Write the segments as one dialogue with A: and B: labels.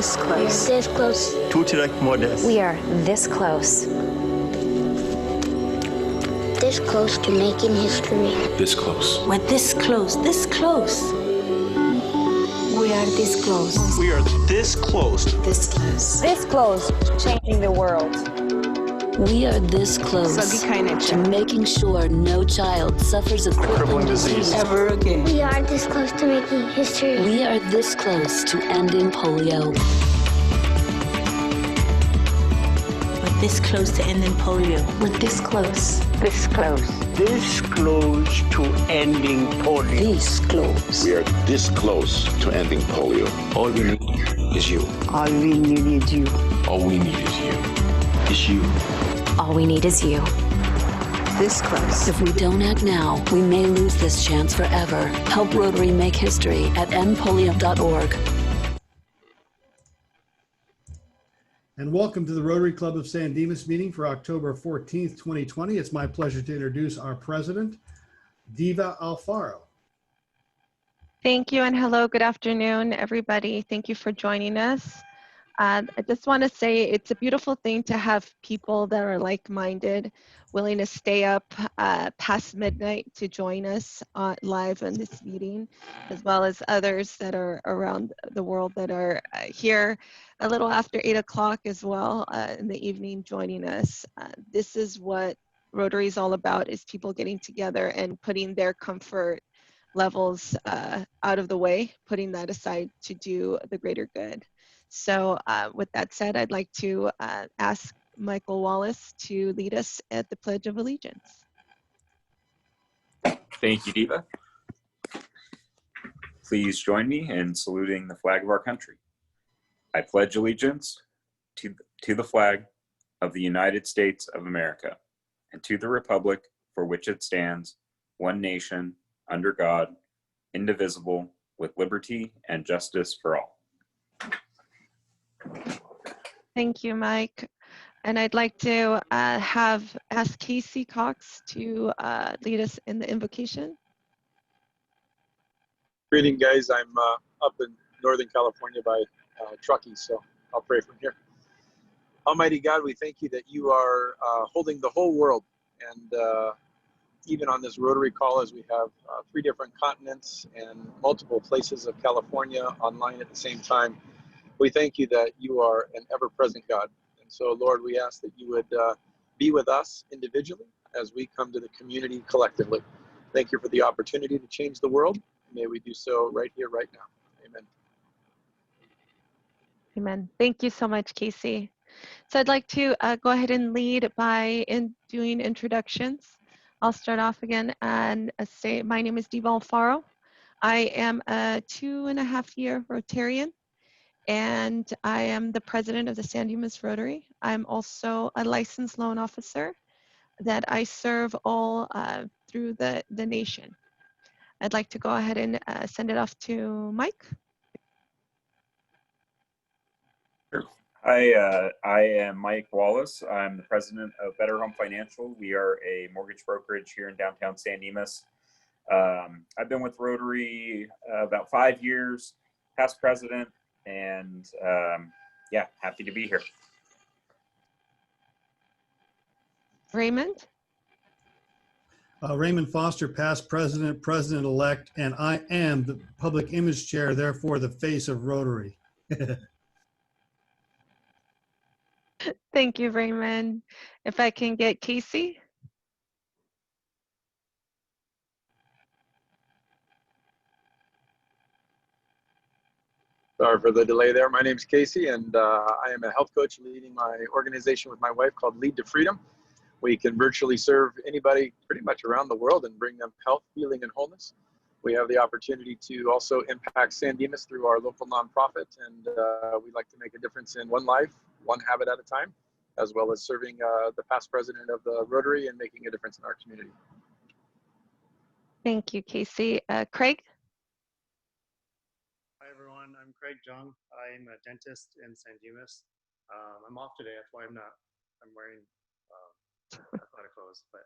A: this close.
B: This close.
C: Tout direct modeste.
A: We are this close.
B: This close to making history.
D: This close.
E: We're this close, this close.
A: We are this close.
C: We are this close.
A: This close.
F: This close to changing the world.
G: We are this close to making sure no child suffers a crippling disease
E: Ever again.
B: We are this close to making history.
G: We are this close to ending polio.
E: We're this close to ending polio.
A: We're this close.
F: This close.
C: This close to ending polio.
G: This close.
D: We are this close to ending polio. All we need is you.
F: All we need is you.
D: All we need is you. Is you.
A: All we need is you.
F: This close.
G: If we don't act now, we may lose this chance forever. Help Rotary make history at endpolio.org.
H: And welcome to the Rotary Club of San Dimas meeting for October 14th, 2020. It's my pleasure to introduce our president, Diva Alfaro.
I: Thank you and hello, good afternoon, everybody. Thank you for joining us. I just want to say it's a beautiful thing to have people that are like-minded, willing to stay up past midnight to join us live in this meeting, as well as others that are around the world that are here a little after 8 o'clock as well in the evening joining us. This is what Rotary is all about, is people getting together and putting their comfort levels out of the way, putting that aside to do the greater good. So with that said, I'd like to ask Michael Wallace to lead us at the Pledge of Allegiance.
J: Thank you, Diva. Please join me in saluting the flag of our country. I pledge allegiance to the flag of the United States of America and to the republic for which it stands, one nation, under God, indivisible, with liberty and justice for all.
I: Thank you, Mike. And I'd like to ask Casey Cox to lead us in the invocation.
K: Greeting, guys. I'm up in Northern California by Truckee, so I'll pray from here. Almighty God, we thank you that you are holding the whole world, and even on this Rotary call, as we have 3 different continents and multiple places of California online at the same time, we thank you that you are an ever-present God. And so, Lord, we ask that you would be with us individually as we come to the community collectively. Thank you for the opportunity to change the world. May we do so right here, right now. Amen.
I: Amen. Thank you so much, Casey. So I'd like to go ahead and lead by doing introductions. I'll start off again and say my name is Diva Alfaro. I am a 2.5-year Rotarian, and I am the president of the San Dimas Rotary. I'm also a licensed loan officer that I serve all through the nation. I'd like to go ahead and send it off to Mike.
J: Hi, I am Mike Wallace. I'm the president of Better Home Financial. We are a mortgage brokerage here in downtown San Dimas. I've been with Rotary about 5 years, past president, and yeah, happy to be here.
I: Raymond?
H: Raymond Foster, past president, president-elect, and I am the public image chair, therefore the face of Rotary.
I: Thank you, Raymond. If I can get Casey.
K: Sorry for the delay there. My name's Casey, and I am a health coach leading my organization with my wife called Lead to Freedom. We can virtually serve anybody pretty much around the world and bring them health, healing, and wholeness. We have the opportunity to also impact San Dimas through our local nonprofit, and we like to make a difference in one life, one habit at a time, as well as serving the past president of the Rotary and making a difference in our community.
I: Thank you, Casey. Craig?
L: Hi everyone, I'm Craig Jung. I'm a dentist in San Dimas. I'm off today, that's why I'm wearing athletic clothes, but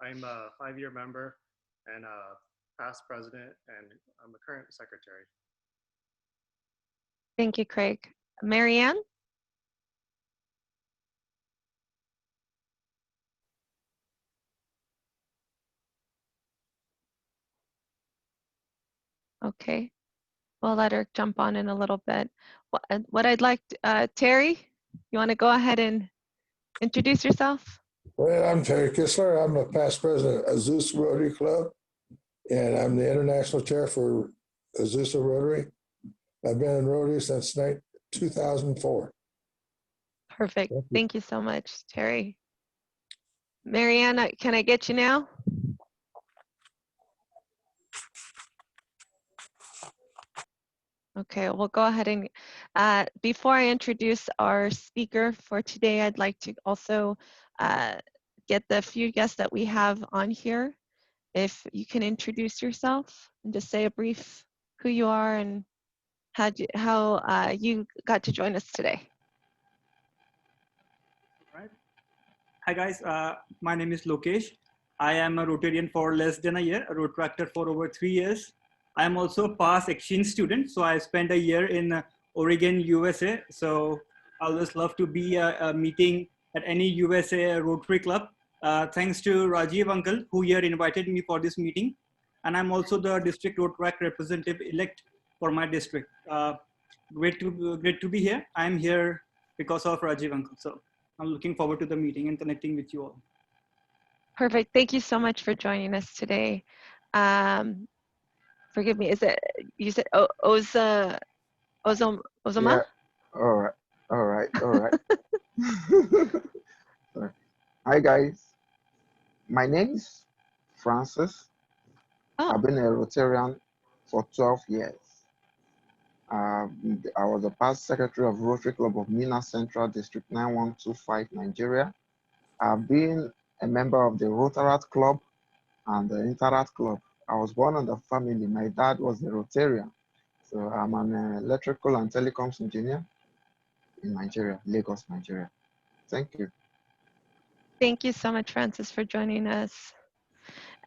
L: I'm a 5-year member and a past president, and I'm a current secretary.
I: Thank you, Craig. Marianne? Okay, we'll let her jump on in a little bit. What I'd like, Terry, you want to go ahead and introduce yourself?
M: Well, I'm Terry Kistler. I'm the past president of Azusa Rotary Club, and I'm the international chair for Azusa Rotary. I've been in Rotary since 2004.
I: Perfect. Thank you so much, Terry. Marianne, can I get you now? Okay, we'll go ahead and, before I introduce our speaker for today, I'd like to also get the few guests that we have on here. If you can introduce yourself and just say a brief who you are and how you got to join us today.
N: Right. Hi guys, my name is Lokesh. I am a Rotarian for less than a year, a Rotaractor for over 3 years. I am also a past exchange student, so I spent a year in Oregon, USA. So I always love to be a meeting at any USA Rotary Club. Thanks to Rajiv uncle, who here invited me for this meeting. And I'm also the district Rotaract representative elect for my district. Great to be here. I'm here because of Rajiv uncle. So I'm looking forward to the meeting and connecting with you all.
I: Perfect. Thank you so much for joining us today. Forgive me, is it, you said Ozoma?
O: Yeah. All right. Hi guys, my name is Francis. I've been a Rotarian for 12 years. I was the past secretary of Rotary Club of Mina Central District 9125, Nigeria. I've been a member of the Rotaract Club and the Interact Club. I was born in the family. My dad was a Rotarian. So I'm an electrical and telecoms engineer in Nigeria, Lagos, Nigeria. Thank you.
I: Thank you so much, Francis, for joining us.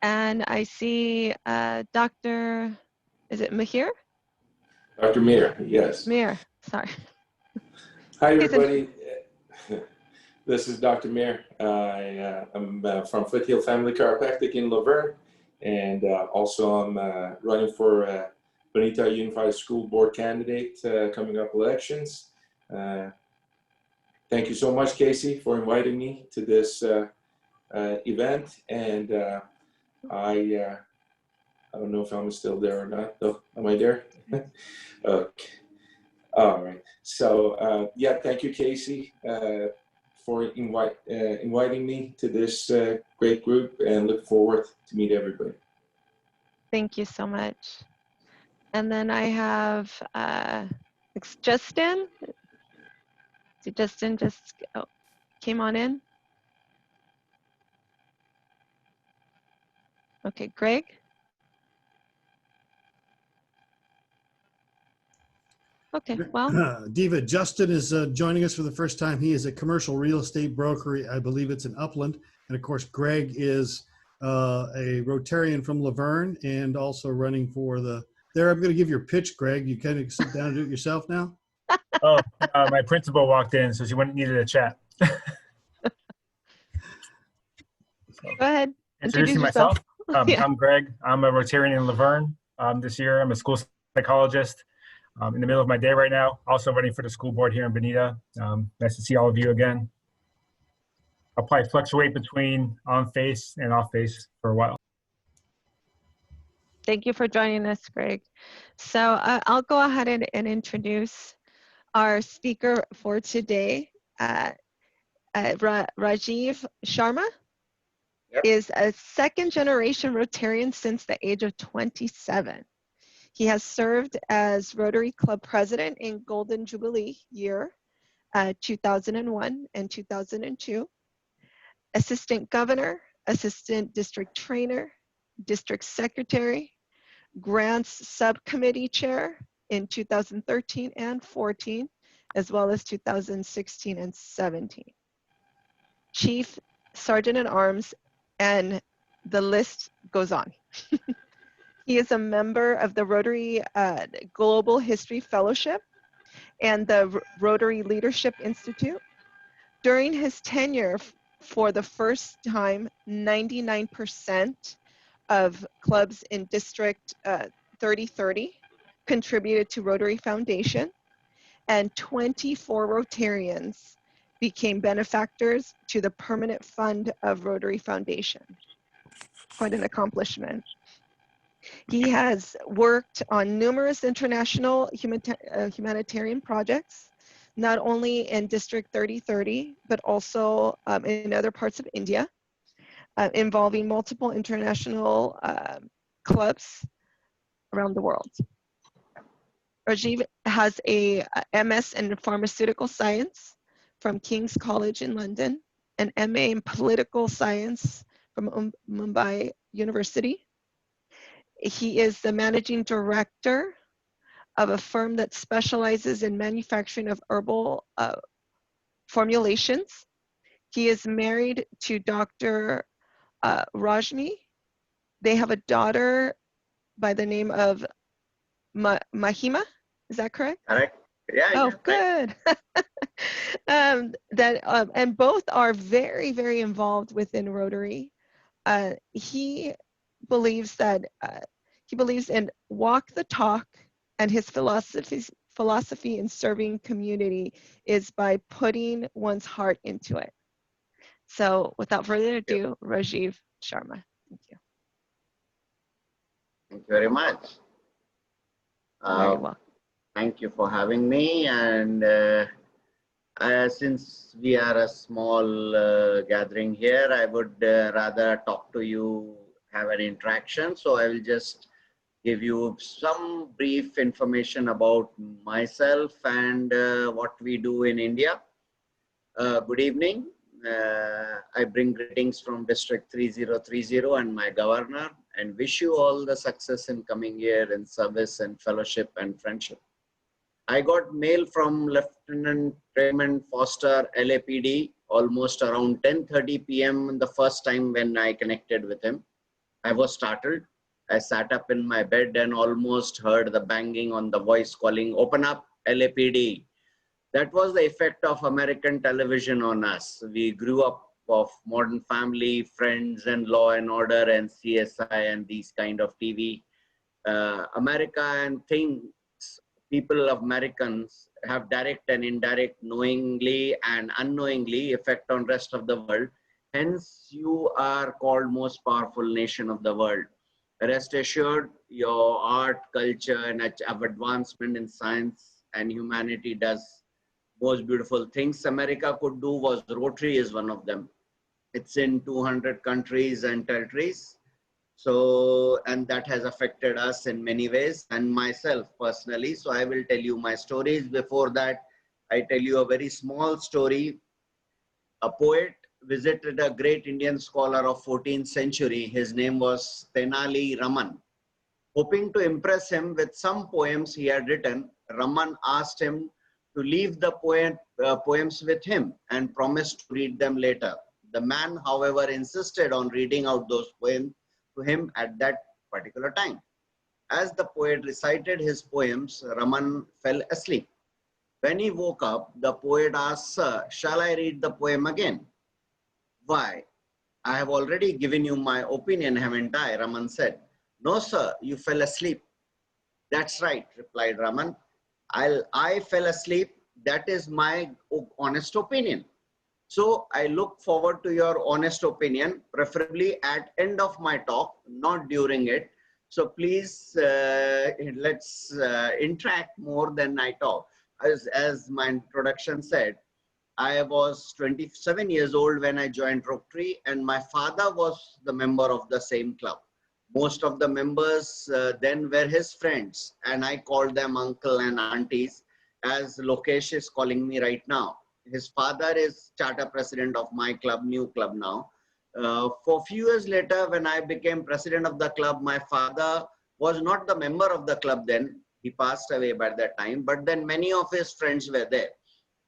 I: And I see Dr., is it Mahir?
D: Dr. Mehr, yes.
I: Mehr, sorry.
D: Hi, everybody. This is Dr. Mehr. I'm from Foothill Family Chiropractic in Laverne, and also I'm running for Bonita Unified School Board candidate coming up elections. Thank you so much, Casey, for inviting me to this event, and I don't know if I'm still there or not, though. Am I there? Okay. All right. So, yeah, thank you, Casey, for inviting me to this great group, and look forward to meet everybody.
I: Thank you so much. And then I have it's Justin. Did Justin just came on in? Okay, Greg. Okay, well.
H: Diva, Justin is joining us for the first time. He is a commercial real estate broker. I believe it's in Upland. And of course, Greg is a Rotarian from Laverne and also running for the, there, I'm going to give your pitch, Greg. You kind of sit down and do it yourself now.
P: Oh, my principal walked in, so she needed a chat.
I: Go ahead.
P: Introducing myself.
I: Yeah.
P: I'm Greg. I'm a Rotarian in Laverne. This year, I'm a school psychologist. In the middle of my day right now, also running for the school board here in Bonita. Nice to see all of you again. I'll probably fluctuate between on-face and off-face for a while.
I: Thank you for joining us, Greg. So I'll go ahead and introduce our speaker for today. Rajiv Sharma is a second-generation Rotarian since the age of 27. He has served as Rotary Club President in Golden Jubilee year 2001 and 2002, Assistant Governor, Assistant District Trainer, District Secretary, Grants Subcommittee Chair in 2013 and 14, as well as 2016 and 17. Chief Sergeant at Arms, and the list goes on. He is a member of the Rotary Global History Fellowship and the Rotary Leadership Institute. During his tenure, for the first time, 99% of clubs in District 3030 contributed to Rotary Foundation, and 24 Rotarians became benefactors to the permanent fund of Rotary Foundation. Quite an accomplishment. He has worked on numerous international humanitarian projects, not only in District 3030, but also in other parts of India, involving multiple international clubs around the world. Rajiv has a MS in pharmaceutical science from King's College in London, an MA in political science from Mumbai University. He is the managing director of a firm that specializes in manufacturing of herbal formulations. He is married to Dr. Rajmi. They have a daughter by the name of Mahima. Is that correct?
Q: Correct. Yeah.
I: Oh,
Q: yeah,
I: good. And both are very, very involved within Rotary. He believes in walk the talk, and his philosophy in serving community is by putting one's heart into it. So without further ado, Rajiv Sharma. Thank you.
Q: Thank you very much.
I: Very well.
Q: Thank you for having me. And since we are a small gathering here, I would rather talk to you, have an interaction. So I will just give you some brief information about myself and what we do in India. Good evening. I bring greetings from District 3030 and my governor, and wish you all the success in coming year in service and fellowship and friendship. I got mail from Lieutenant Raymond Foster, LAPD, almost around 10:30 p.m. the first time when I connected with him. I was startled. I sat up in my bed and almost heard the banging on the voice calling, "Open up, LAPD." That was the effect of American television on us. We grew up of Modern Family, Friends, and Law and Order, and CSI, and these kind of TV. America and things, people of Americans have direct and indirect, knowingly and unknowingly effect on rest of the world. Hence, you are called most powerful nation of the world. Rest assured, your art, culture, and advancement in science and humanity does most beautiful things America could do was Rotary is one of them. It's in 200 countries and territories. So, and that has affected us in many ways and myself personally. So I will tell you my stories. Before that, I tell you a very small story. A poet visited a great Indian scholar of 14th century. His name was Tenali Raman. Hoping to impress him with some poems he had written, Raman asked him to leave the poems with him and promised to read them later. The man, however, insisted on reading out those poems to him at that particular time. As the poet recited his poems, Raman fell asleep. When he woke up, the poet asked, "Sir, shall I read the poem again?" "Why? I have already given you my opinion, haven't I?" Raman said. "No, sir, you fell asleep." "That's right," replied Raman. I fell asleep. That is my honest opinion. So I look forward to your honest opinion, preferably at end of my talk, not during it. So please, let's interact more than I talk. As my introduction said, I was 27 years old when I joined Rotary, and my father was the member of the same club. Most of the members then were his friends, and I called them uncle and aunties, as Lokesh is calling me right now. His father is charter president of my club, new club now. For a few years later, when I became president of the club, my father was not the member of the club then. He passed away by that time, but then many of his friends were there.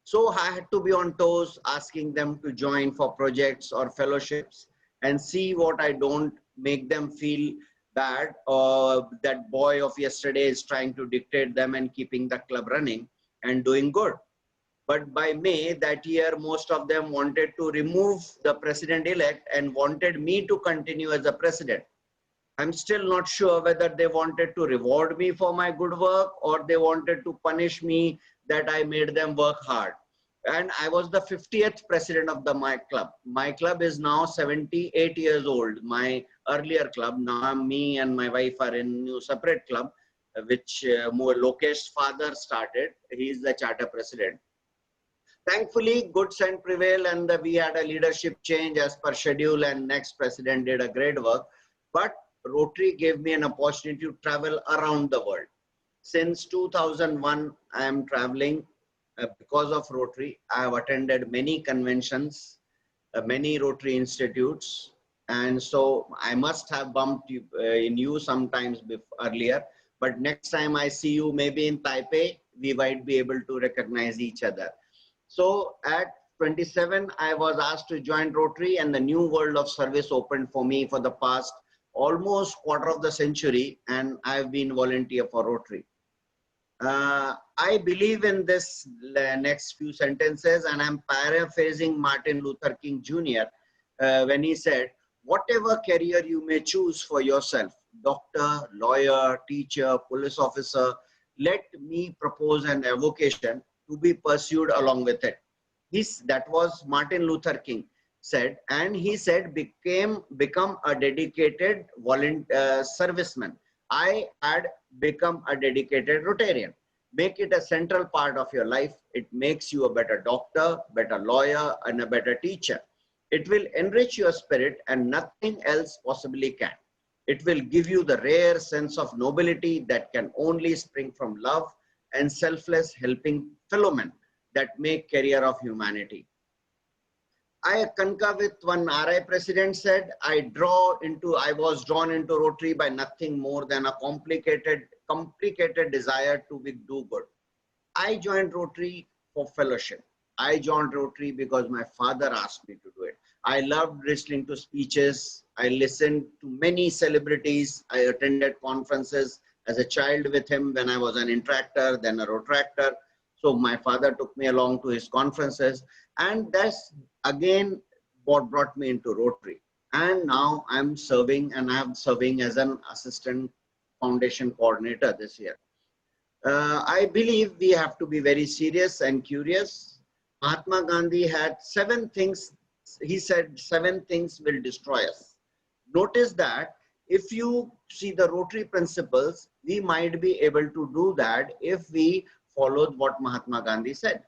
Q: So I had to be on toes, asking them to join for projects or fellowships and see what I don't make them feel bad or that boy of yesterday is trying to dictate them and keeping the club running. and doing good. But by May that year, most of them wanted to remove the president-elect and wanted me to continue as a president. I'm still not sure whether they wanted to reward me for my good work or they wanted to punish me that I made them work hard. And I was the 50th president of my club. My club is now 78 years old. My earlier club, now me and my wife are in a new separate club, which Lokesh's father started. He is the charter president. Thankfully, good sense prevailed and we had a leadership change as per schedule and next president did a great work. But Rotary gave me an opportunity to travel around the world. Since 2001, I am traveling because of Rotary. I have attended many conventions, many Rotary institutes. And so I must have bumped in you sometimes earlier. But next time I see you maybe in Taipei, we might be able to recognize each other. So at 27, I was asked to join Rotary and the new world of service opened for me for the past almost quarter of the century, and I've been volunteer for Rotary. I believe in this next few sentences, and I'm paraphrasing Martin Luther King Jr. When he said, whatever career you may choose for yourself, doctor, lawyer, teacher, police officer, let me propose an avocation to be pursued along with it. That was Martin Luther King said, and he said, become a dedicated serviceman. I had become a dedicated Rotarian. Make it a central part of your life. It makes you a better doctor, better lawyer, and a better teacher. It will enrich your spirit and nothing else possibly can. It will give you the rare sense of nobility that can only spring from love and selfless helping fellow men that make career of humanity. I concur with one RI president said, I was drawn into Rotary by nothing more than a complicated desire to do good. I joined Rotary for fellowship. I joined Rotary because my father asked me to do it. I loved listening to speeches. I listened to many celebrities. I attended conferences as a child with him when I was an interactor, then a Rotractor. So my father took me along to his conferences, and that's again what brought me into Rotary. And now I'm serving, and I'm serving as an assistant foundation coordinator this year. I believe we have to be very serious and curious. Mahatma Gandhi had 7 things. He said 7 things will destroy us. Notice that if you see the Rotary principles, we might be able to do that if we followed what Mahatma Gandhi said.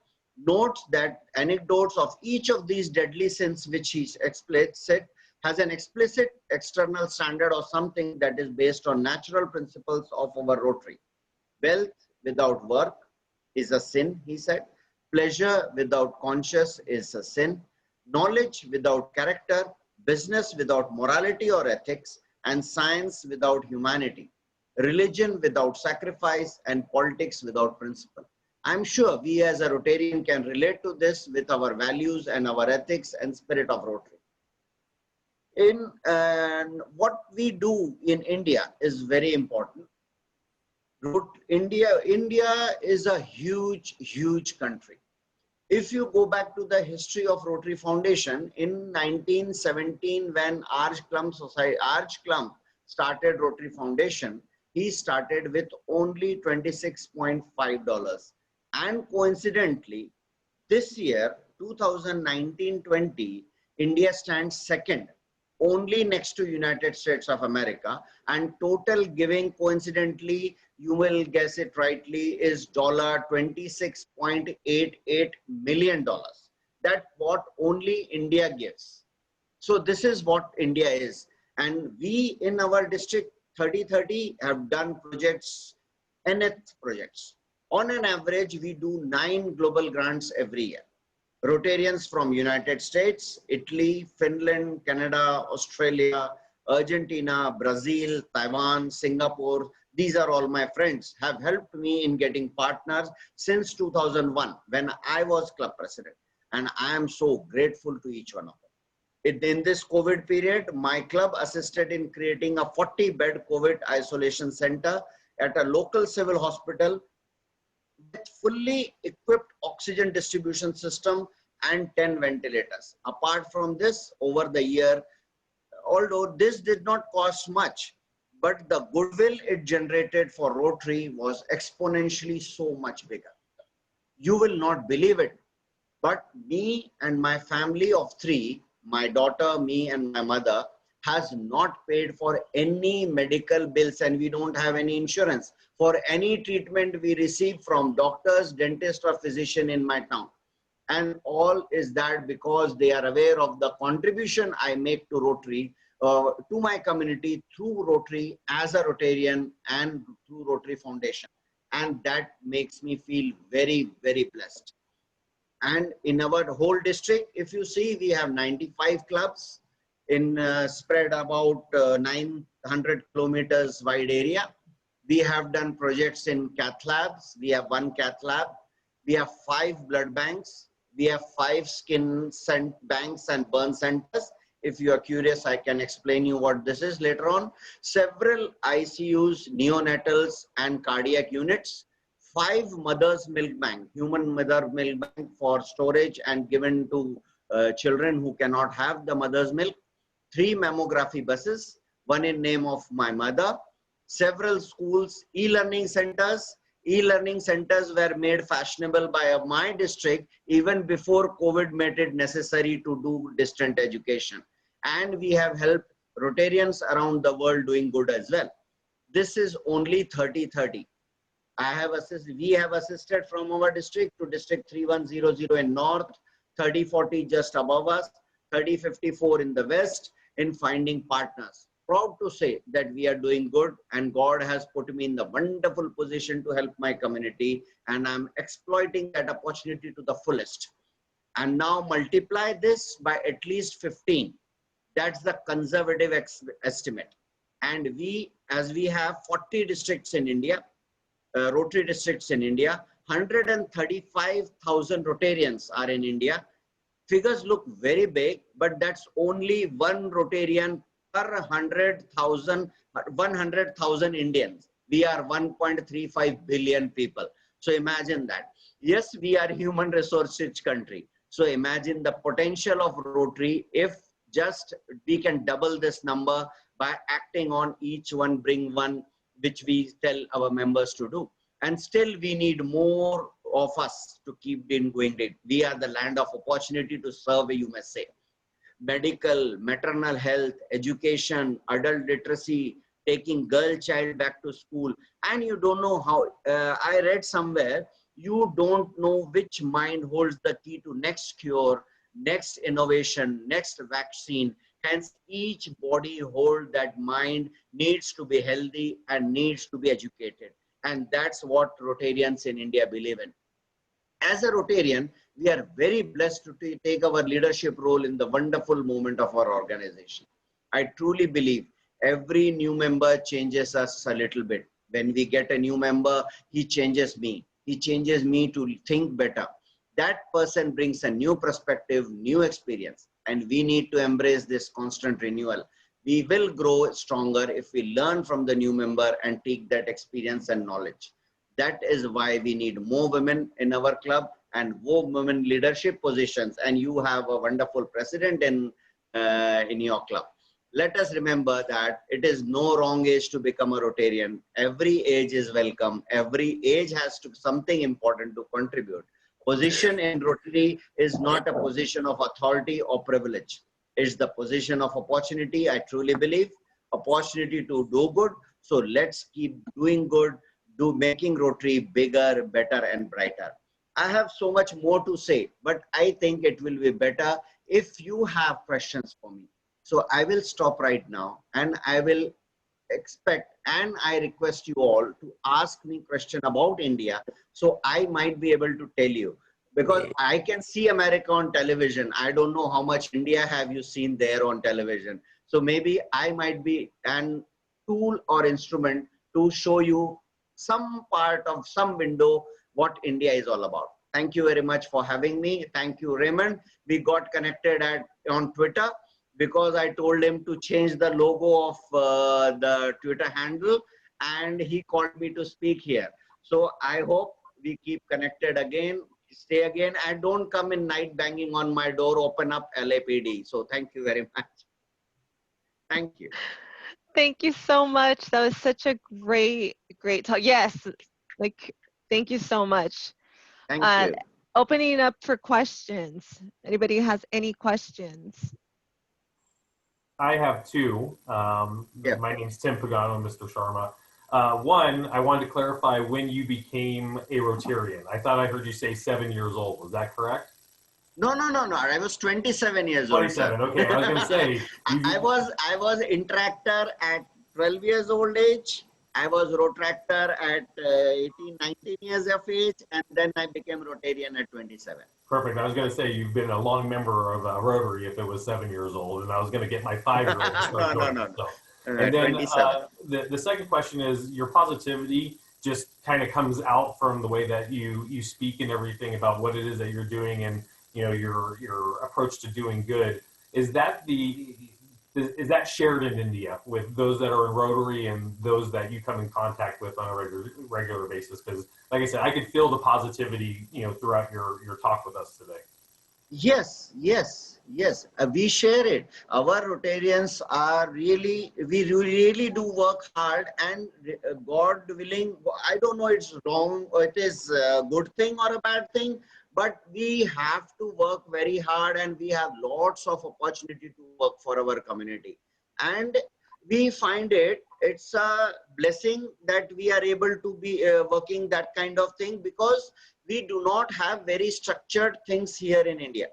Q: Note that anecdotes of each of these deadly sins which he said has an explicit external standard or something that is based on natural principles of our Rotary. Wealth without work is a sin, he said. Pleasure without conscience is a sin. Knowledge without character, business without morality or ethics, and science without humanity. Religion without sacrifice, and politics without principle. I'm sure we as a Rotarian can relate to this with our values and our ethics and spirit of Rotary. What we do in India is very important. India is a huge, huge country. If you go back to the history of Rotary Foundation, in 1917, when Arch Klump started Rotary Foundation, he started with only $26.5. And coincidentally, this year, 2019-20, India stands second, only next to United States of America, and total giving, coincidentally, you will guess it rightly, is $26.88 million. That's what only India gives. So this is what India is. And we in our district 3030 have done projects, nth projects. On an average, we do 9 global grants every year. Rotarians from United States, Italy, Finland, Canada, Australia, Argentina, Brazil, Taiwan, Singapore, these are all my friends, have helped me in getting partners since 2001 when I was club president. And I am so grateful to each one of them. In this COVID period, my club assisted in creating a 40-bed COVID isolation center at a local civil hospital with fully equipped oxygen distribution system and 10 ventilators. Apart from this, over the year, although this did not cost much, but the goodwill it generated for Rotary was exponentially so much bigger. You will not believe it, but me and my family of 3, my daughter, me and my mother, has not paid for any medical bills, and we don't have any insurance for any treatment we receive from doctors, dentist or physician in my town. And all is that because they are aware of the contribution I make to Rotary, to my community through Rotary as a Rotarian and through Rotary Foundation. And that makes me feel very, very blessed. And in our whole district, if you see, we have 95 clubs in spread about 900 kilometers wide area. We have done projects in cath labs. We have 1 cath lab. We have 5 blood banks. We have 5 skin banks and burn centers. If you are curious, I can explain you what this is later on. Several ICUs, neonatals and cardiac units. 5 mother's milk bank, human mother milk bank for storage and given to children who cannot have the mother's milk. 3 mammography buses, 1 in name of my mother. Several schools, e-learning centers. E-learning centers were made fashionable by my district even before COVID made it necessary to do distant education. And we have helped Rotarians around the world doing good as well. This is only 30-30. We have assisted from our district to district 3100 in north, 3040 just above us, 3054 in the west in finding partners. Proud to say that we are doing good, and God has put me in the wonderful position to help my community, and I'm exploiting that opportunity to the fullest. And now multiply this by at least 15. That's the conservative estimate. And as we have 40 districts in India, Rotary districts in India, 135,000 Rotarians are in India. Figures look very big, but that's only 1 Rotarian per 100,000 Indians. We are 1.35 billion people. So imagine that. Yes, we are a human resource rich country. So imagine the potential of Rotary if just we can double this number by acting on each one, bring one, which we tell our members to do. And still we need more of us to keep doing it. We are the land of opportunity to serve, you must say. Medical, maternal health, education, adult literacy, taking girl child back to school. And you don't know how, I read somewhere, you don't know which mind holds the key to next cure, next innovation, next vaccine. Hence, each body hold that mind needs to be healthy and needs to be educated. And that's what Rotarians in India believe in. As a Rotarian, we are very blessed to take our leadership role in the wonderful movement of our organization. I truly believe every new member changes us a little bit. When we get a new member, he changes me. He changes me to think better. That person brings a new perspective, new experience, and we need to embrace this constant renewal. We will grow stronger if we learn from the new member and take that experience and knowledge. That is why we need more women in our club and more women leadership positions. And you have a wonderful president in your club. Let us remember that it is no wrong age to become a Rotarian. Every age is welcome. Every age has something important to contribute. Position in Rotary is not a position of authority or privilege. It's the position of opportunity, I truly believe. Opportunity to do good. So let's keep doing good, making Rotary bigger, better and brighter. I have so much more to say, but I think it will be better if you have questions for me. So I will stop right now, and I will expect and I request you all to ask me question about India, so I might be able to tell you, because I can see America on television. I don't know how much India have you seen there on television. So maybe I might be an tool or instrument to show you some part of some window what India is all about. Thank you very much for having me. Thank you, Raymond. We got connected on Twitter because I told him to change the logo of the Twitter handle, and he called me to speak here. So I hope we keep connected again, stay again, and don't come in night banging on my door, open up LAPD. So thank you very much. Thank you.
I: Thank you so much. That was such a great talk. Yes, like, thank you so much.
Q: Thank you.
I: Opening up for questions. Anybody has any questions?
R: I have two. My name's Tim Pagano, Mr. Sharma. One, I wanted to clarify when you became a Rotarian. I thought I heard you say 7 years old. Was that correct?
Q: No. I was 27 years old.
R: 27. Okay, I was going to say.
Q: I was interactor at 12 years old age. I was Rotractor at 18, 19 years of age, and then I became Rotarian at 27.
R: Perfect. I was going to say you've been a long member of Rotary if it was 7 years old, and I was going to get my 5-year-old to start doing it. So. And then the second question is, your positivity just kind of comes out from the way that you speak and everything about what it is that you're doing, and your approach to doing good. Is that shared in India with those that are in Rotary and those that you come in contact with on a regular basis? Because, like I said, I could feel the positivity, throughout your talk with us today.
Q: Yes. We share it. Our Rotarians are we really do work hard, and God willing, I don't know it's wrong or it is a good thing or a bad thing, but we have to work very hard, and we have lots of opportunity to work for our community. And we find it's a blessing that we are able to be working that kind of thing, because we do not have very structured things here in India.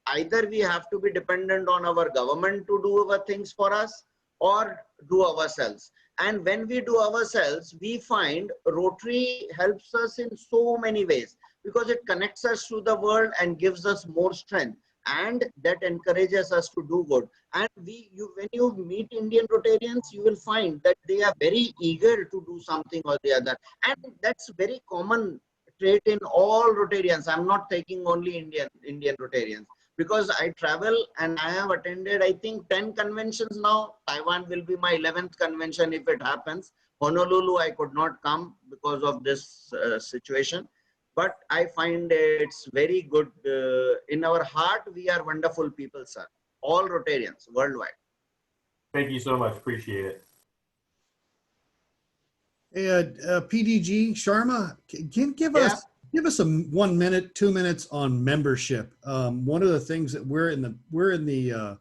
Q: Either we have to be dependent on our government to do our things for us, or do ourselves. And when we do ourselves, we find Rotary helps us in so many ways, because it connects us to the world and gives us more strength, and that encourages us to do good. And when you meet Indian Rotarians, you will find that they are very eager to do something or the other. And that's very common trait in all Rotarians. I'm not taking only Indian Rotarians, because I travel and I have attended, I think, 10 conventions now. Taiwan will be my 11th convention if it happens. Honolulu, I could not come because of this situation. But I find it's very good. In our heart, we are wonderful people, sir. All Rotarians worldwide.
R: Thank you so much. Appreciate it.
H: Hey, PDG Sharma, can give us 1 minute, 2 minutes on membership. One of the things that we're in the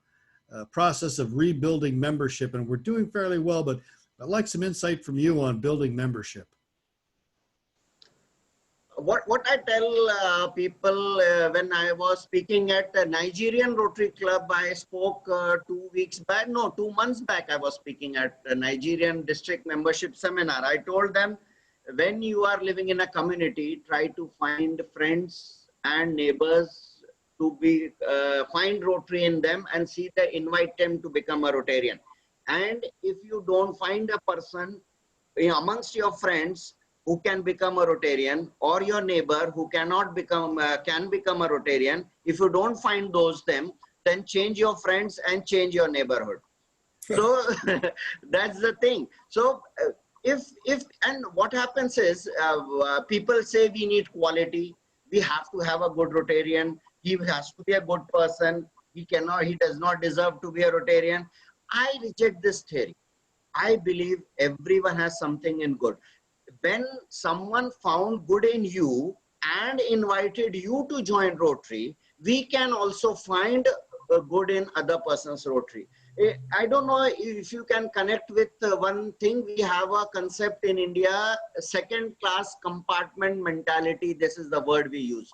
H: process of rebuilding membership, and we're doing fairly well, but I'd like some insight from you on building membership.
Q: What I tell people when I was speaking at the Nigerian Rotary Club, I spoke 2 months back, I was speaking at the Nigerian district membership seminar. I told them, when you are living in a community, try to find friends and neighbors to find Rotary in them and invite them to become a Rotarian. And if you don't find a person amongst your friends who can become a Rotarian, or your neighbor who can become a Rotarian, if you don't find then change your friends and change your neighborhood. So that's the thing. So and what happens is, people say we need quality. We have to have a good Rotarian. He has to be a good person. He does not deserve to be a Rotarian. I reject this theory. I believe everyone has something in good. When someone found good in you and invited you to join Rotary, we can also find good in other person's Rotary. I don't know if you can connect with one thing. We have a concept in India, second-class compartment mentality. This is the word we use.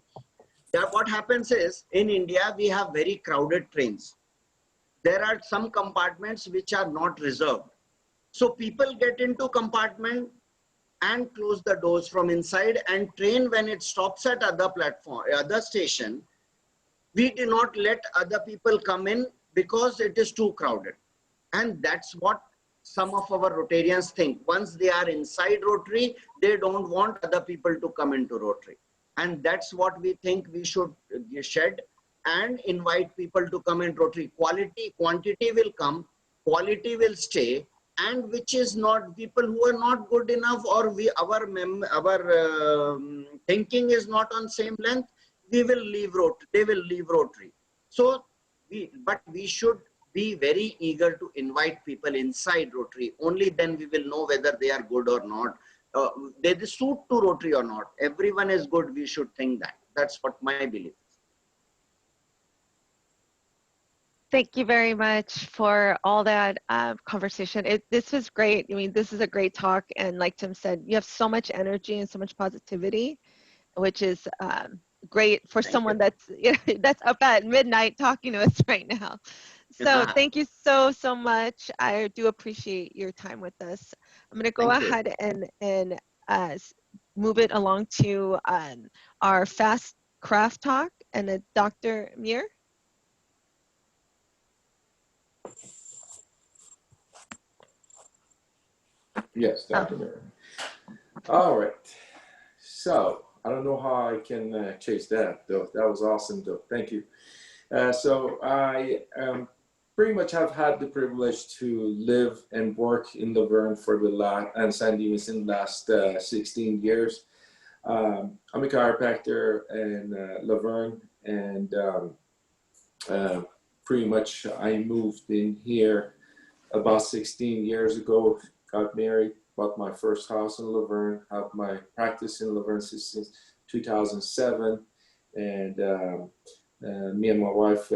Q: What happens is, in India, we have very crowded trains. There are some compartments which are not reserved. So people get into compartment and close the doors from inside, and train, when it stops at other station, we do not let other people come in because it is too crowded. And that's what some of our Rotarians think. Once they are inside Rotary, they don't want other people to come into Rotary. And that's what we think we should shed and invite people to come in Rotary. Quantity will come, quality will stay, and which is not, people who are not good enough, or our thinking is not on same length, we will leave Rotary, they will leave Rotary. So but we should be very eager to invite people inside Rotary. Only then we will know whether they are good or not. They suit to Rotary or not. Everyone is good. We should think that. That's what my belief is.
I: Thank you very much for all that conversation. This was great. I mean, this is a great talk. And like Tim said, you have so much energy and so much positivity, which is great for someone that's that's up at midnight talking to us right now. So thank you so much. I do appreciate your time with us. I'm going to go ahead and move it along to our fast craft talk and Dr. Mehr.
D: Yes, Dr. Mehr. All right. So I don't know how I can chase that, though. That was awesome, though. Thank you. So I pretty much have had the privilege to live and work in Laverne for the last, and San Dimas in the last 16 years. I'm a chiropractor in Laverne, and pretty much I moved in here about 16 years ago, got married, bought my first house in Laverne, have my practice in Laverne since 2007, and me and my wife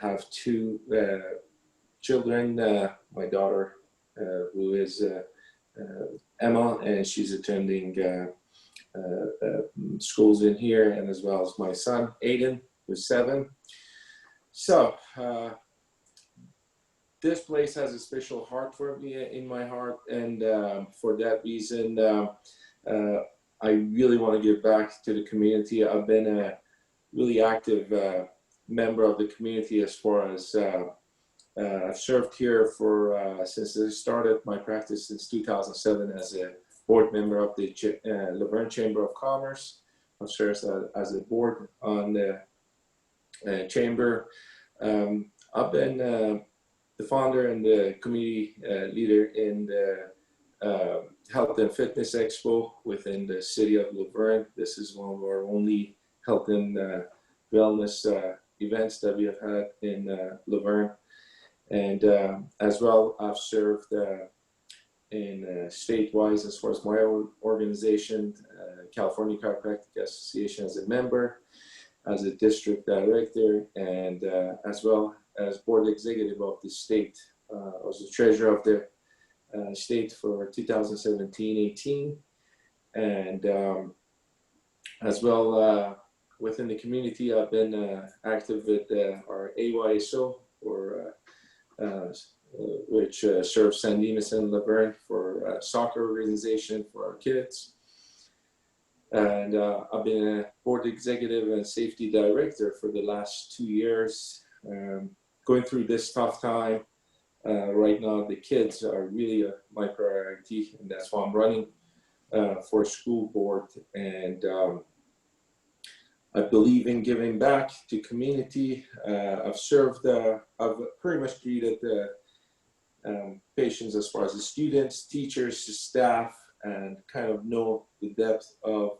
D: have two children. My daughter, who is Emma, and she's attending schools in here, and as well as my son, Aiden, who's 7. So this place has a special heart for me in my heart, and for that reason, I really want to give back to the community. I've been a really active member of the community as far as I've served here for since I started my practice since 2007 as a board member of the Laverne Chamber of Commerce. I've served as a board on the chamber. I've been the founder and the community leader in the Health and Fitness Expo within the city of Laverne. This is one of our only health and wellness events that we have had in Laverne. And as well, I've served in statewide as far as my own organization, California Chiropractic Association, as a member, as a district director, and as well as board executive of the state. I was the treasurer of the state for 2017-18, and as well within the community, I've been active with our AYSO, or which serves San Dimas and Laverne for soccer organization for our kids. And I've been a board executive and safety director for the last 2 years. Going through this tough time, right now the kids are really my priority, and that's why I'm running for school board. And I believe in giving back to community. I've served, I've pretty much treated the patients as far as the students, teachers, the staff, and kind of know the depth of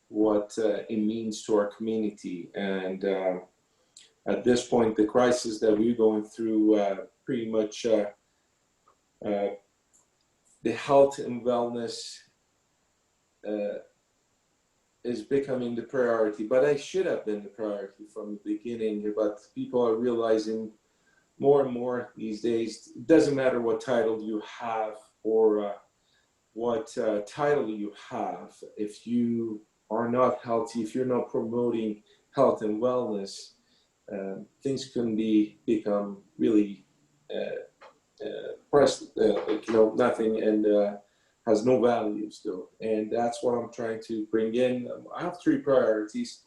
D: what it means to our community. And at this point, the crisis that we're going through, pretty much the health and wellness is becoming the priority, but I should have been the priority from the beginning. But people are realizing more and more these days, it doesn't matter what title you have or what title you have, if you are not healthy, if you're not promoting health and wellness, things can become really nothing, and has no value still. And that's what I'm trying to bring in. I have 3 priorities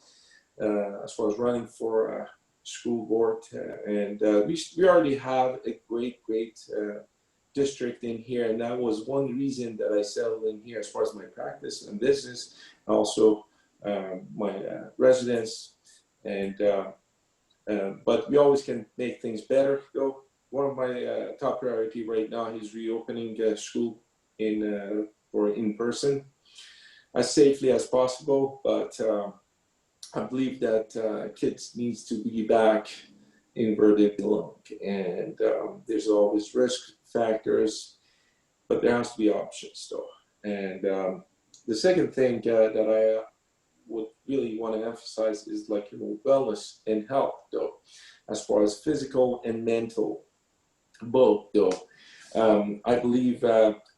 D: as far as running for school board, and we already have a great district in here, and that was one reason that I settled in here as far as my practice and business, also my residence. And but we always can make things better though, one of my top priority right now is reopening school in person as safely as possible. But I believe that kids needs to be back in where they belong, and there's always risk factors, but there has to be options though. And the second thing that I would really want to emphasize is like, you know, wellness and health though, as far as physical and mental both though. I believe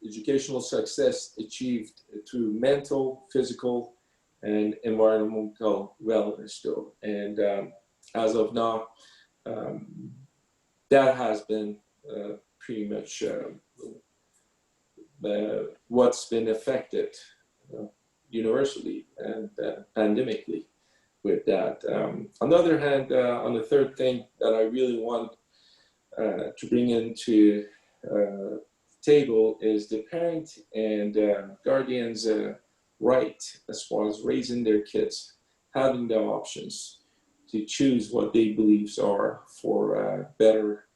D: educational success achieved through mental, physical, and environmental wellness though. And as of now, that has been pretty much what's been affected universally and pandemically with that. On the other hand, on the third thing that I really want to bring into table is the parent and guardians' right as far as raising their kids, having the options to choose what they believe are for better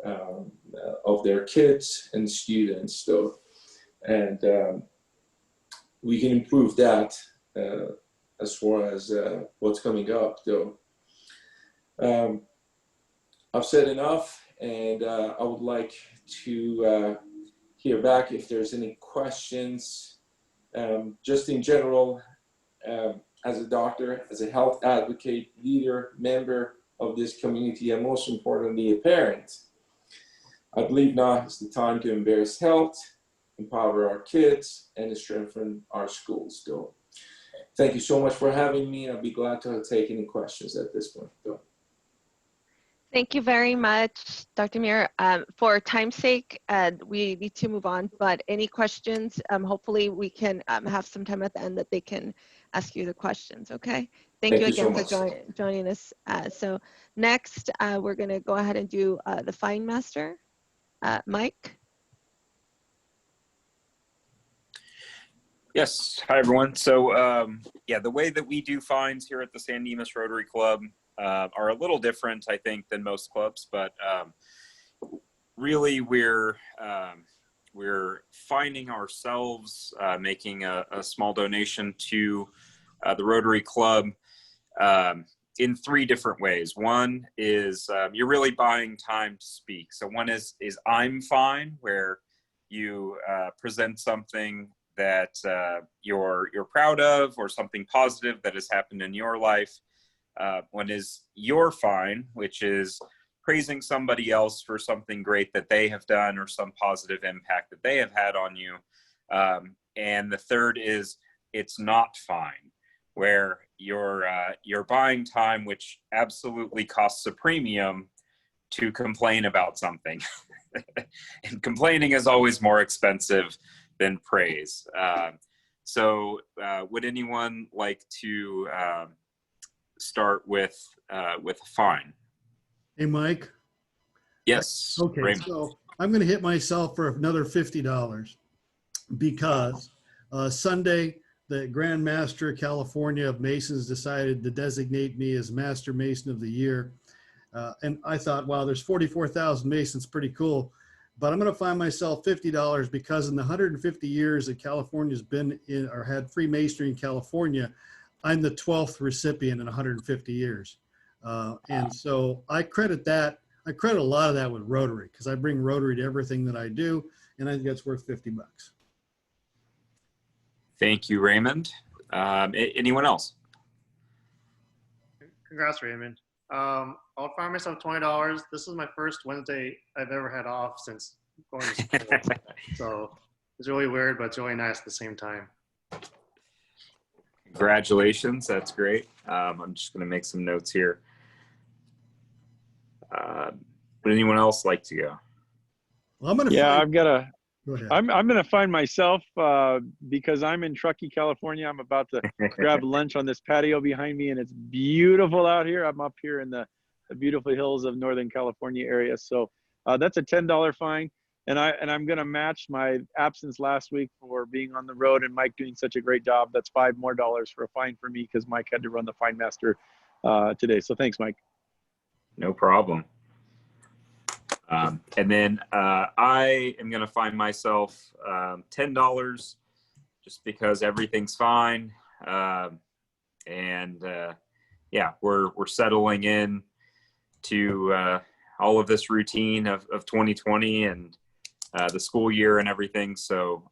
D: of their kids and students though. And we can improve that as far as what's coming up though. I've said enough, and I would like to hear back if there's any questions. Just in general, as a doctor, as a health advocate, leader, member of this community, and most importantly, a parent, I believe now is the time to embrace health, empower our kids, and strengthen our schools. So, thank you so much for having me. I'll be glad to take any questions at this point. So.
I: Thank you very much, Dr. Mehr. For time's sake, we need to move on, but any questions, hopefully we can have some time at the end that they can ask you the questions, okay? Thank you again for joining us. So next, we're gonna go ahead and do the Fine Master. Mike?
J: Yes, hi everyone. So yeah, the way that we do fines here at the San Dimas Rotary Club are a little different, I think, than most clubs, but really we're finding ourselves making a small donation to the Rotary Club in three different ways. One is you're really buying time to speak. So one is I'm fine, where you present something that you're proud of or something positive that has happened in your life. One is you're fine, which is praising somebody else for something great that they have done or some positive impact that they have had on you. And the third is it's not fine, where you're buying time, which absolutely costs a premium to complain about something. And complaining is always more expensive than praise. So would anyone like to start with a fine?
H: Hey, Mike.
J: Yes.
H: Okay,
J: Raymond.
H: so I'm going to hit myself for another $50 because Sunday, the Grand Master of California of Masons decided to designate me as Master Mason of the Year. And I thought, wow, there's 44,000 Masons, pretty cool. But I'm going to find myself $50 because in the 150 years that California's been in or had Freemasonry in California, I'm the 12th recipient in 150 years. And so I credit that. I credit a lot of that with Rotary because I bring Rotary to everything that I do, and I think that's worth $50.
J: Thank you, Raymond. Anyone else?
L: Congrats, Raymond. I'll find myself $20. This is my first Wednesday I've ever had off since going to school. So it's really weird, but it's really nice at the same time.
J: Congratulations, that's great. I'm just gonna make some notes here. Would anyone else like to go?
H: Well, I'm gonna
S: I'm gonna find myself because I'm in Truckee, California. I'm about to grab lunch on this patio behind me, and it's beautiful out here. I'm up here in the beautiful hills of Northern California area. So that's a $10 fine. And I'm gonna match my absence last week for being on the road and Mike doing such a great job. That's $5 more for a fine for me because Mike had to run the Fine Master today. So thanks, Mike.
J: No problem. And then I am going to find myself $10 just because everything's fine. Yeah, we're settling in to all of this routine of 2020 and the school year and everything. So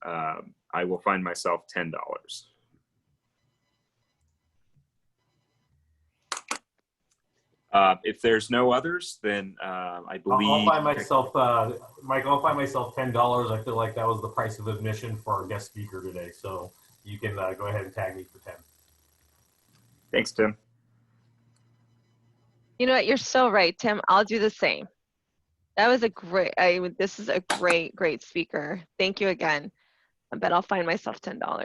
J: I will find myself $10. If there's no others, then I believe
R: I'll find myself, Mike, I'll find myself $10. I feel like that was the price of admission for our guest speaker today. So you can go ahead and tag me for 10.
J: Thanks, Tim.
I: You know what? You're so right, Tim. I'll do the same. That was a great, this is a great speaker. Thank you again. I bet I'll find myself $10. All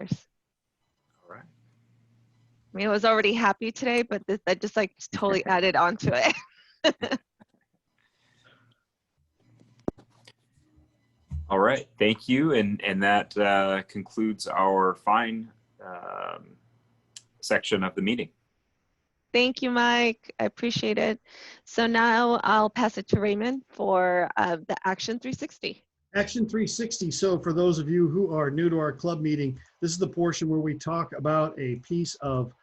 J: right.
I: I mean, I was already happy today, but that just like totally added on to it.
J: All right, thank you. And that concludes our fine section of the meeting.
I: Thank you, Mike. I appreciate it. So now I'll pass it to Raymond for the Action 360.
H: Action 360. So for those of you who are new to our club meeting, this is the portion where we talk about a piece of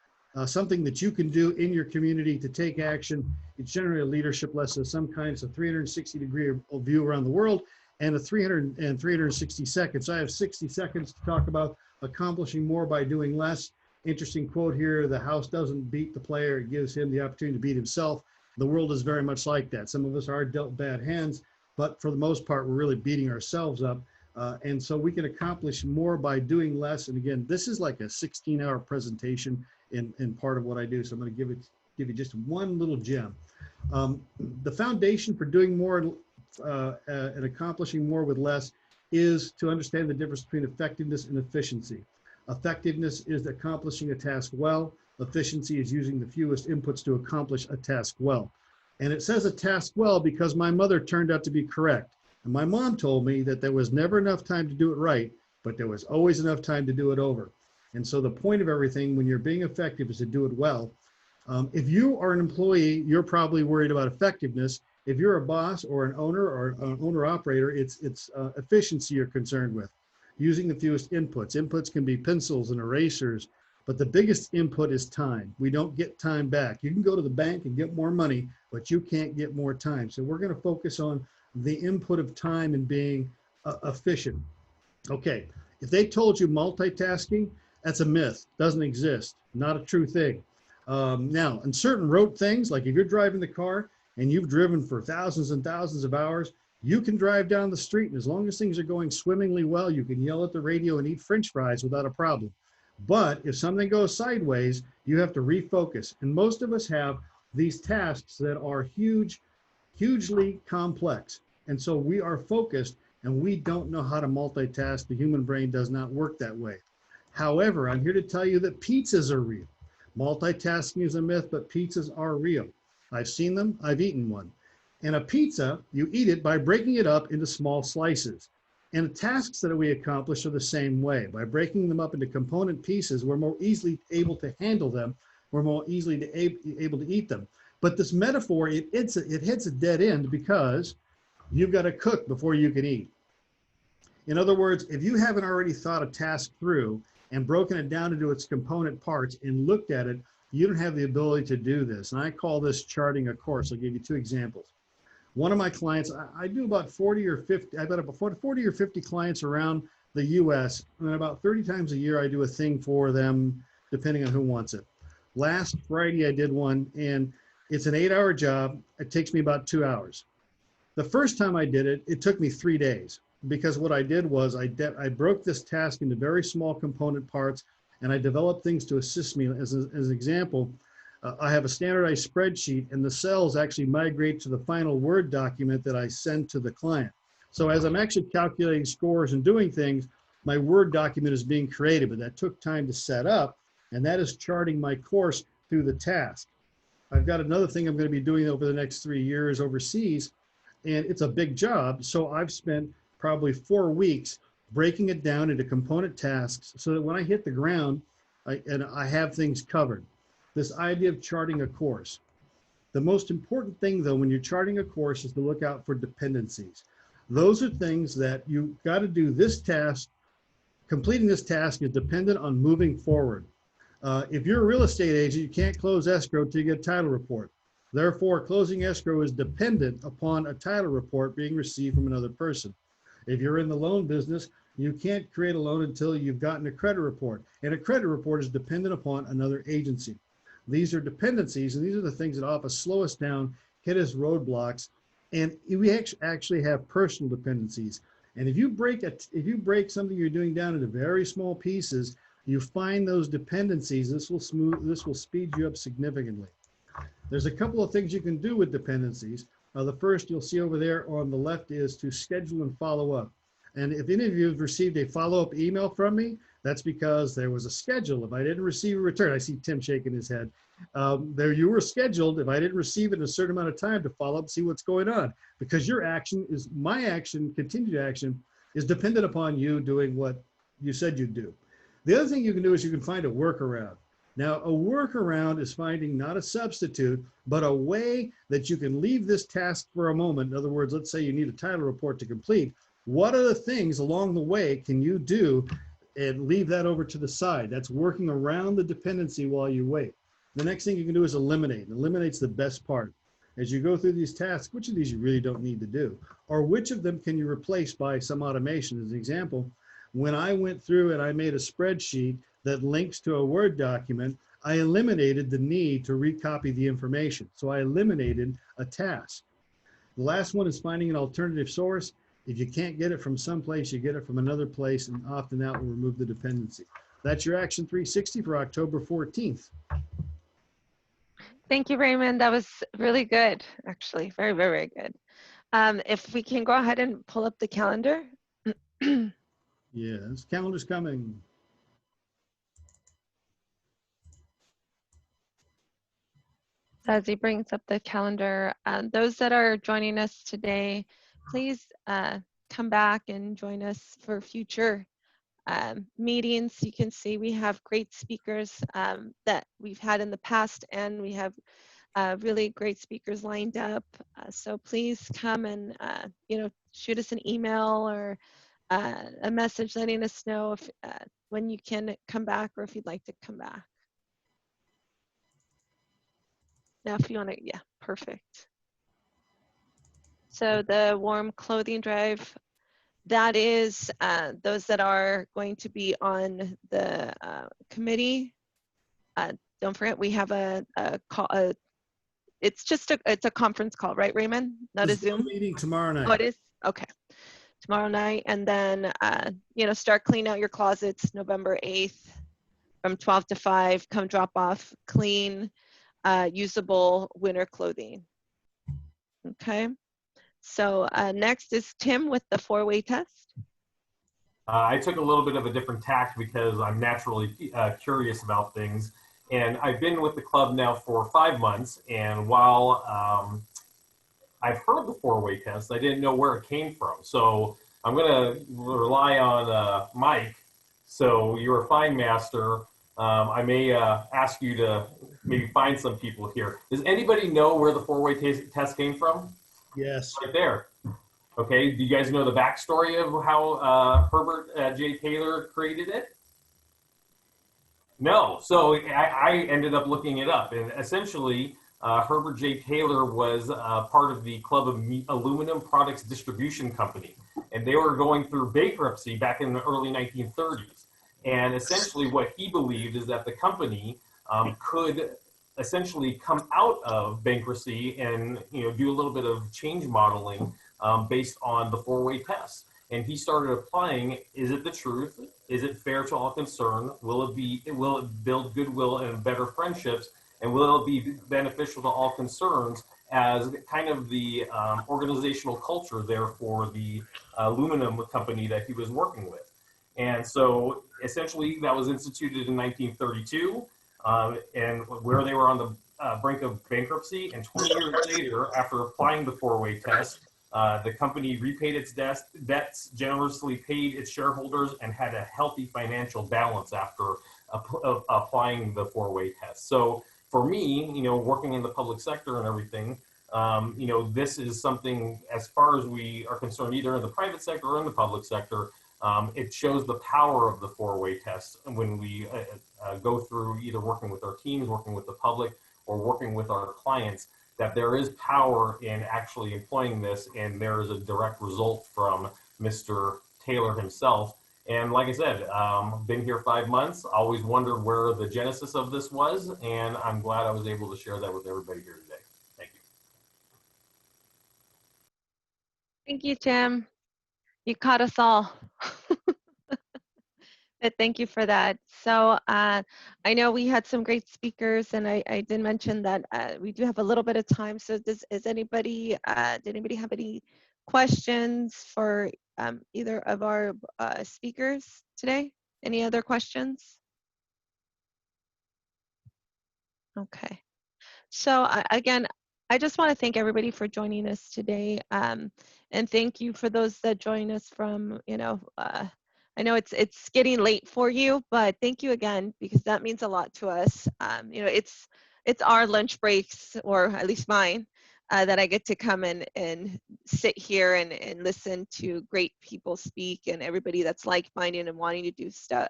H: something that you can do in your community to take action. It's generally a leadership lesson of some kind. It's a 360-degree view around the world and a 360 seconds. I have 60 seconds to talk about accomplishing more by doing less. Interesting quote here, the house doesn't beat the player, it gives him the opportunity to beat himself. The world is very much like that. Some of us are dealt bad hands, but for the most part, we're really beating ourselves up. And so we can accomplish more by doing less. And again, this is like a 16-hour presentation in part of what I do. So I'm gonna give you just one little gem. The foundation for doing more and accomplishing more with less is to understand the difference between effectiveness and efficiency. Effectiveness is accomplishing a task well. Efficiency is using the fewest inputs to accomplish a task well. And it says a task well because my mother turned out to be correct. And my mom told me that there was never enough time to do it right, but there was always enough time to do it over. And so the point of everything when you're being effective is to do it well. If you are an employee, you're probably worried about effectiveness. If you're a boss or an owner operator, it's efficiency you're concerned with. Using the fewest inputs. Inputs can be pencils and erasers, but the biggest input is time. We don't get time back. You can go to the bank and get more money, but you can't get more time. So we're going to focus on the input of time and being efficient. Okay, if they told you multitasking, that's a myth, doesn't exist, not a true thing. Now, in certain rote things, like if you're driving the car and you've driven for thousands and thousands of hours, you can drive down the street, and as long as things are going swimmingly well, you can yell at the radio and eat French fries without a problem. But if something goes sideways, you have to refocus. And most of us have these tasks that are hugely complex. And so we are focused, and we don't know how to multitask. The human brain does not work that way. However, I'm here to tell you that pizzas are real. Multitasking is a myth, but pizzas are real. I've seen them, I've eaten one. And a pizza, you eat it by breaking it up into small slices. And the tasks that we accomplish are the same way. By breaking them up into component pieces, we're more easily able to handle them. We're more easily able to eat them. But this metaphor, it hits a dead end because you've got to cook before you can eat. In other words, if you haven't already thought a task through and broken it down into its component parts and looked at it, you don't have the ability to do this. And I call this charting a course. I'll give you 2 examples. One of my clients, I do about 40 or 50, I've got about 40 or 50 clients around the US, and about 30 times a year I do a thing for them, depending on who wants it. Last Friday I did one, and it's an 8-hour job. It takes me about 2 hours. The first time I did it, it took me 3 days, because what I did was I broke this task into very small component parts, and I developed things to assist me. As an example, I have a standardized spreadsheet, and the cells actually migrate to the final Word document that I send to the client. So as I'm actually calculating scores and doing things, my Word document is being created, but that took time to set up, and that is charting my course through the task. I've got another thing I'm going to be doing over the next 3 years overseas, and it's a big job, so I've spent probably 4 weeks breaking it down into component tasks so that when I hit the ground, I have things covered. This idea of charting a course. The most important thing, though, when you're charting a course is to look out for dependencies. Those are things that you got to do this task. Completing this task is dependent on moving forward. If you're a real estate agent, you can't close escrow till you get a title report. Therefore, closing escrow is dependent upon a title report being received from another person. If you're in the loan business, you can't create a loan until you've gotten a credit report. And a credit report is dependent upon another agency. These are dependencies, and these are the things that often slow us down, hit us roadblocks, and we actually have personal dependencies. And if you break something you're doing down into very small pieces, you find those dependencies. This will speed you up significantly. There's a couple of things you can do with dependencies. The first you'll see over there on the left is to schedule and follow up. And if any of you have received a follow-up email from me, that's because there was a schedule. If I didn't receive a return, I see Tim shaking his head. There you were scheduled. If I didn't receive it in a certain amount of time, to follow up, see what's going on, because your action is my action, continued action is dependent upon you doing what you said you'd do. The other thing you can do is you can find a workaround. Now, a workaround is finding not a substitute, but a way that you can leave this task for a moment. In other words, let's say you need a title report to complete. What other things along the way can you do and leave that over to the side? That's working around the dependency while you wait. The next thing you can do is eliminate. Eliminate's the best part. As you go through these tasks, which of these you really don't need to do? Or which of them can you replace by some automation? As an example, when I went through and I made a spreadsheet that links to a Word document, I eliminated the need to recopy the information. So I eliminated a task. The last one is finding an alternative source. If you can't get it from someplace, you get it from another place, and often that will remove the dependency. That's your Action 360 for October 14th.
I: Thank you, Raymond. That was really good, actually. Very, very, very good. If we can go ahead and pull up the calendar.
H: Yes, calendar's coming.
I: As he brings up the calendar, those that are joining us today, please come back and join us for future meetings. You can see we have great speakers that we've had in the past, and we have really great speakers lined up. So please come and shoot us an email or a message letting us know if when you can come back, or if you'd like to come back. Now, if you want to, yeah, perfect. So the warm clothing drive, that is those that are going to be on the committee. Don't forget, we have a call. It's a conference call, right, Raymond? Not a Zoom
H: meeting tomorrow night.
I: Oh, it is? Okay. Tomorrow night, and then start cleaning out your closets November 8th from 12 to 5. Come drop off clean, usable winter clothing. Okay. So next is Tim with the 4-way test.
R: I took a little bit of a different tack because I'm naturally curious about things. And I've been with the club now for 5 months. And while I've heard the 4-way test, I didn't know where it came from. So I'm going to rely on Mike. So you're a fine master. I may ask you to maybe find some people here. Does anybody know where the 4-way test came from?
H: Yes.
R: Right there. Okay. Do you guys know the backstory of how Herbert J. Taylor created it? No. So I ended up looking it up, and essentially Herbert J. Taylor was part of the Club of Aluminum Products Distribution Company, and they were going through bankruptcy back in the early 1930s. And essentially what he believed is that the company could essentially come out of bankruptcy and do a little bit of change modeling based on the 4-way test. And he started applying, is it the truth? Is it fair to all concerned? Will it build goodwill and better friendships? And will it be beneficial to all concerns as kind of the organizational culture there for the aluminum company that he was working with? And so essentially that was instituted in 1932, and where they were on the brink of bankruptcy. And 20 years later, after applying the 4-way test, the company repaid its debts, generously paid its shareholders, and had a healthy financial balance after applying the 4-way test. So for me, you know, working in the public sector and everything, you know, this is something, as far as we are concerned, either in the private sector or in the public sector, it shows the power of the four-way test when we go through either working with our teams, working with the public, or working with our clients, that there is power in actually employing this, and there is a direct result from Mr. Taylor himself. And like I said, been here 5 months, always wondered where the genesis of this was, and I'm glad I was able to share that with everybody here today. Thank you.
I: Thank you, Tim. You caught us all. But thank you for that. So I know we had some great speakers, and I did mention that we do have a little bit of time. So did anybody have any questions for either of our speakers today? Any other questions? Okay. So again, I just want to thank everybody for joining us today. And thank you for those that join us from, you know, I know it's getting late for you, but thank you again, because that means a lot to us. You know, it's our lunch breaks, or at least mine, that I get to come and sit here and listen to great people speak, and everybody that's like-minded and wanting to do stuff,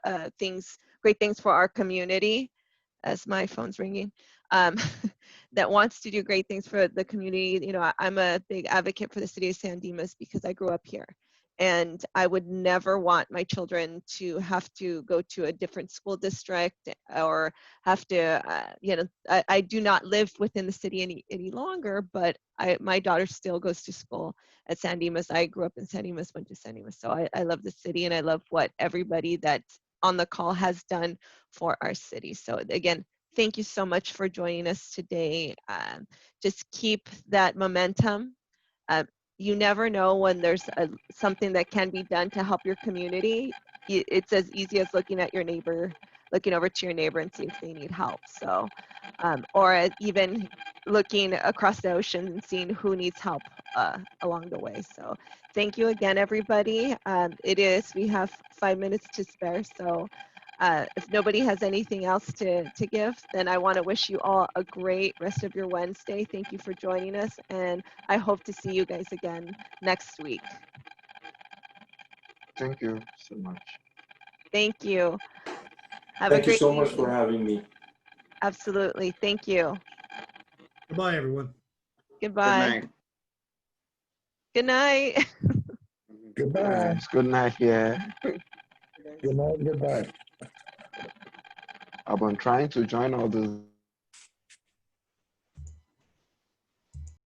I: great things for our community. As my phone's ringing, that wants to do great things for the community. You know, I'm a big advocate for the city of San Dimas because I grew up here, and I would never want my children to have to go to a different school district or have to, you know, I do not live within the city any longer, but my daughter still goes to school at San Dimas. I grew up in San Dimas, went to San Dimas, so I love the city, and I love what everybody that's on the call has done for our city. So again, thank you so much for joining us today. Just keep that momentum. You never know when there's something that can be done to help your community. It's as easy as looking at your neighbor, looking over to your neighbor and see if they need help. So, or even looking across the ocean and seeing who needs help along the way. So thank you again, everybody. We have 5 minutes to spare. So if nobody has anything else to give, then I want to wish you all a great rest of your Wednesday. Thank you for joining us, and I hope to see you guys again next week.
O: Thank you so much.
I: Thank you.
D: Thank you so much for having me.
I: Absolutely. Thank you.
H: Goodbye, everyone.
I: Goodbye. Good night.
M: Goodbye.
O: Good night, yeah.
M: Good night, goodbye.
O: I've been trying to join all those